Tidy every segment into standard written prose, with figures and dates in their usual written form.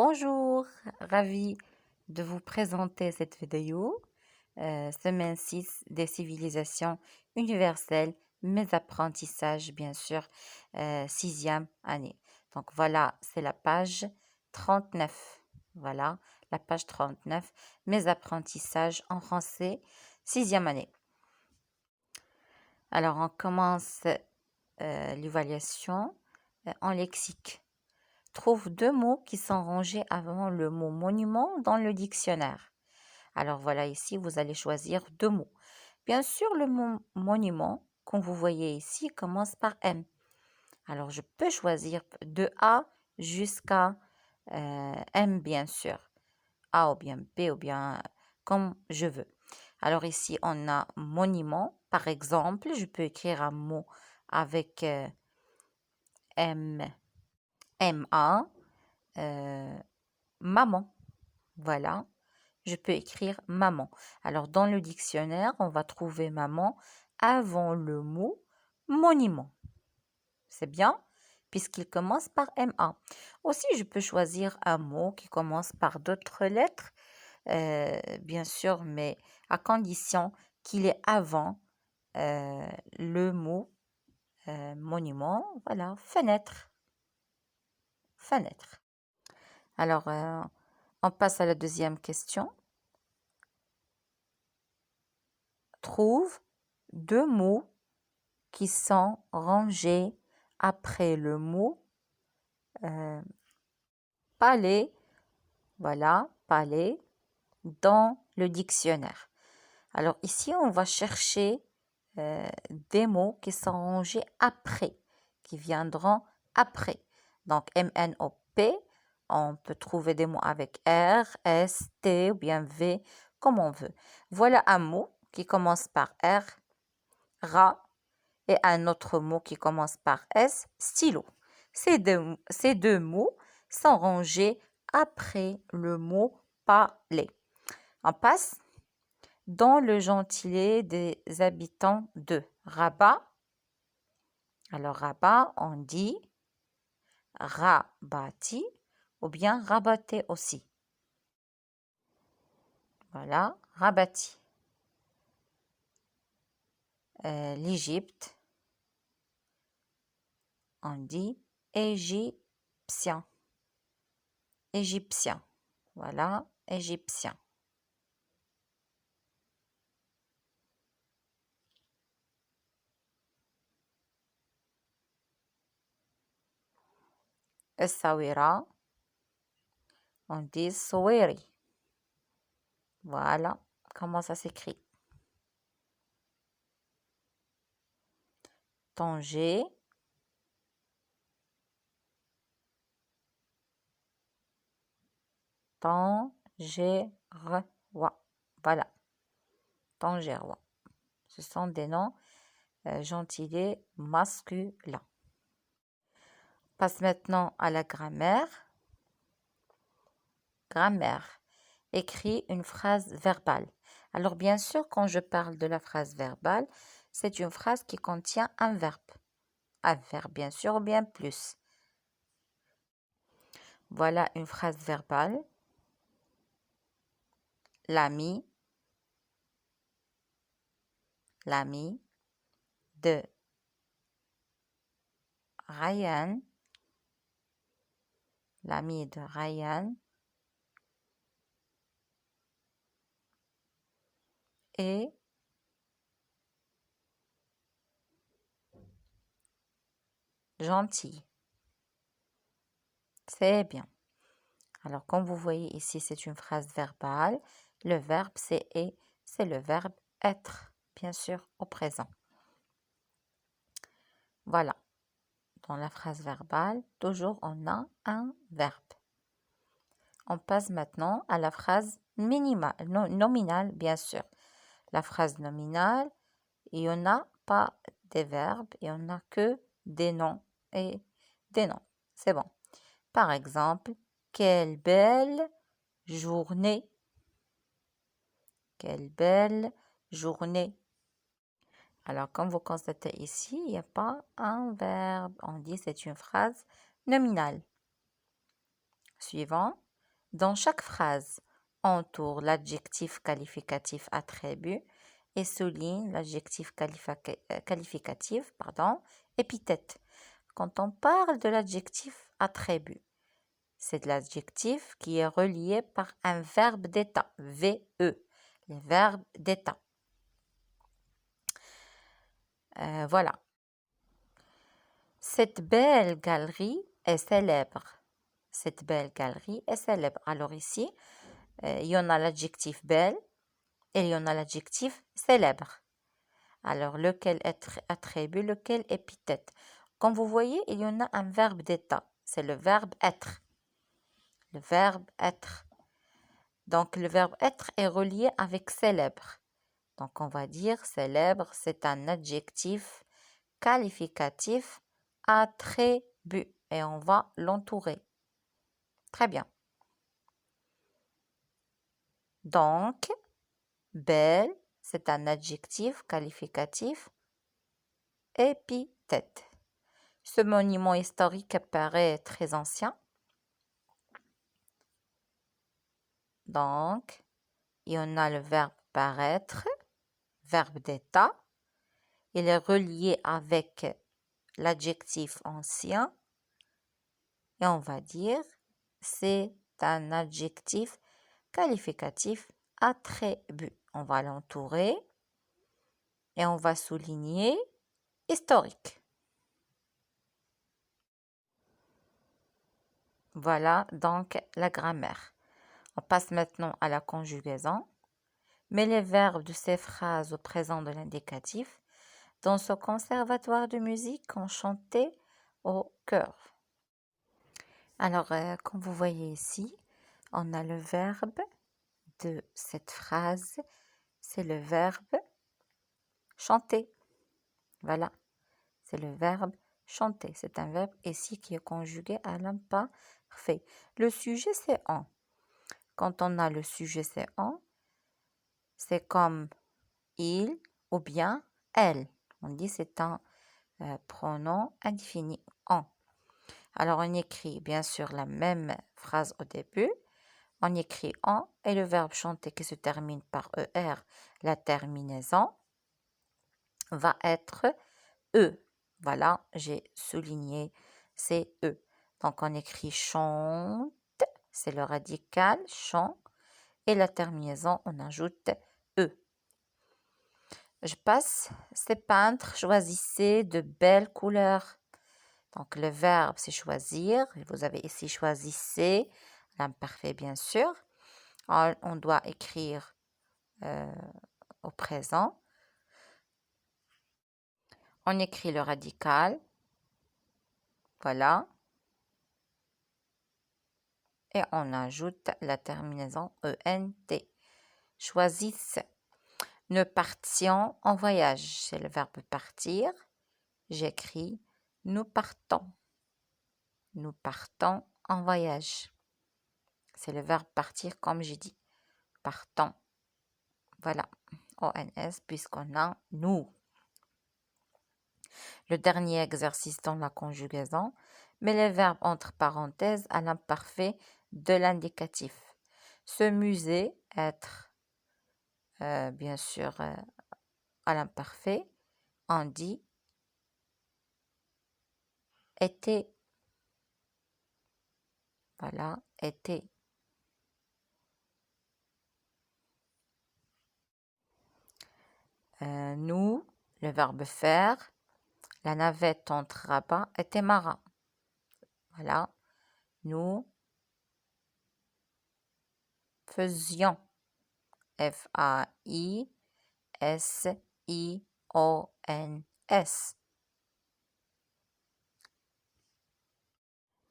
Bonjour, ravi de vous présenter cette vidéo, semaine 6 des civilisations universelles, mes apprentissages bien sûr, sixième année. Donc voilà, c'est la page 39. Voilà, la page 39, mes apprentissages en français, sixième année. Alors on commence l'évaluation en lexique. Trouve deux mots qui sont rangés avant le mot monument dans le dictionnaire. Alors voilà, ici, vous allez choisir deux mots. Bien sûr, le mot monument, comme vous voyez ici, commence par M. Alors, je peux choisir de A jusqu'à M, bien sûr. A ou bien B ou bien comme je veux. Alors ici, on a monument. Par exemple, je peux écrire un mot avec M, M-A. Maman. Voilà, je peux écrire maman. Alors, dans le dictionnaire, on va trouver maman avant le mot monument. C'est bien, puisqu'il commence par MA. Aussi, je peux choisir un mot qui commence par d'autres lettres, bien sûr, mais à condition qu'il est avant le mot monument. Voilà, fenêtre. Fenêtre. Alors, on passe à la deuxième question. Trouve deux mots qui sont rangés après le mot palais, voilà, palais, dans le dictionnaire. Alors ici, on va chercher des mots qui sont rangés après, qui viendront après. Donc M-N-O-P, on peut trouver des mots avec R, S, T ou bien V, comme on veut. Voilà un mot qui commence par R, rat, et un autre mot qui commence par S, stylo. Ces deux mots sont rangés après le mot palais. On passe dans le gentilé des habitants de Rabat. Alors Rabat, on dit Rabati ou bien Rabaté aussi. Voilà, Rabati. L'Égypte, on dit Égyptien. Égyptien. Voilà, Égyptien. Essaouira, on dit Soueri. Voilà comment ça s'écrit. Tanger, Tangerois. Voilà, Tangerois. Ce sont des noms gentilés masculins. On passe maintenant à la grammaire. Grammaire. Écrit une phrase verbale. Alors bien sûr, quand je parle de la phrase verbale, c'est une phrase qui contient un verbe. Un verbe bien sûr ou bien plus. Voilà une phrase verbale. L'ami de Ryan, l'ami de Ryan est gentil. C'est bien. Alors, comme vous voyez ici, c'est une phrase verbale. Le verbe, c'est le verbe être, bien sûr, au présent. Voilà. Dans la phrase verbale, toujours on a un verbe. On passe maintenant à la phrase nominale, bien sûr. La phrase nominale, il n'y en a pas des verbes, il n'y en a que des noms et des noms. C'est bon. Par exemple, quelle belle journée. Quelle belle journée. Alors, comme vous constatez ici, il n'y a pas un verbe. On dit c'est une phrase nominale. Suivant. Dans chaque phrase, entoure l'adjectif qualificatif attribut et souligne l'adjectif qualificatif, épithète. Quand on parle de l'adjectif attribut, c'est de l'adjectif qui est relié par un verbe d'état, VE, les verbes d'état. Voilà. Cette belle galerie est célèbre. Cette belle galerie est célèbre. Alors ici, il y en a l'adjectif belle et il y en a l'adjectif célèbre. Alors, lequel est attribut, lequel épithète. Comme vous voyez, il y en a un verbe d'état. C'est le verbe être. Le verbe être. Donc, le verbe être est relié avec célèbre. Donc, on va dire célèbre, c'est un adjectif qualificatif attribut. Et on va l'entourer. Très bien. Donc, belle, c'est un adjectif qualificatif épithète. Ce monument historique paraît très ancien. Donc, il y en a le verbe paraître, verbe d'état. Il est relié avec l'adjectif ancien. Et on va dire, c'est un adjectif qualificatif attribut. On va l'entourer et on va souligner historique. Voilà donc la grammaire. On passe maintenant à la conjugaison. Mets les verbes de ces phrases au présent de l'indicatif. Dans ce conservatoire de musique, on chantait au chœur. Alors, comme vous voyez ici, on a le verbe de cette phrase, c'est le verbe chanter. Voilà, c'est le verbe chanter. C'est un verbe ici qui est conjugué à l'imparfait. Le sujet, c'est on. Quand on a le sujet, c'est on, c'est comme il ou bien elle. On dit c'est un pronom indéfini, on. Alors, on écrit bien sûr la même phrase au début. On écrit en et le verbe chanter qui se termine par ER, la terminaison, va être E. Voilà, j'ai souligné, c'est E. Donc, on écrit chante, c'est le radical, chant, et la terminaison, on ajoute E. Je passe, c'est peindre, choisissez de belles couleurs. Donc, le verbe, c'est choisir. Vous avez ici choisissez, l'imparfait, bien sûr. On doit écrire au présent. On écrit le radical. Voilà. Et on ajoute la terminaison ENT. Choisissent. Nous partions en voyage. C'est le verbe partir. J'écris nous partons. Nous partons en voyage. C'est le verbe partir comme j'ai dit. Partons. Voilà. ONS puisqu'on a nous. Le dernier exercice dans la conjugaison, met les verbes entre parenthèses à l'imparfait de l'indicatif. Ce musée, être, bien sûr, à l'imparfait, on dit était. Voilà, était. Nous, le verbe faire, la navette entre Rabat et Témara. Voilà, nous faisions. F-A-I-S-I-O-N-S.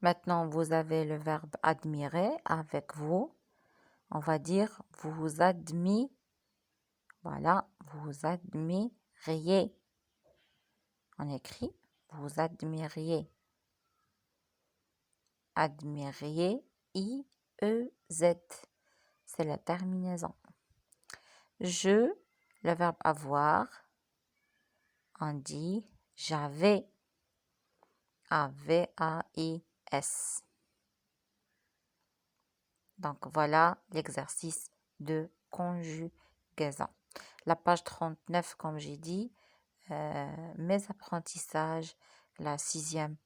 Maintenant, vous avez le verbe admirer avec vous. On va dire vous admirez. Voilà, vous admiriez. On écrit vous admiriez. Admiriez, I-E-Z. C'est la terminaison. Je, le verbe avoir. On dit j'avais. A-V-A-I-S. Donc voilà l'exercice de conjugaison. La page 39, comme j'ai dit, mes apprentissages, la 6e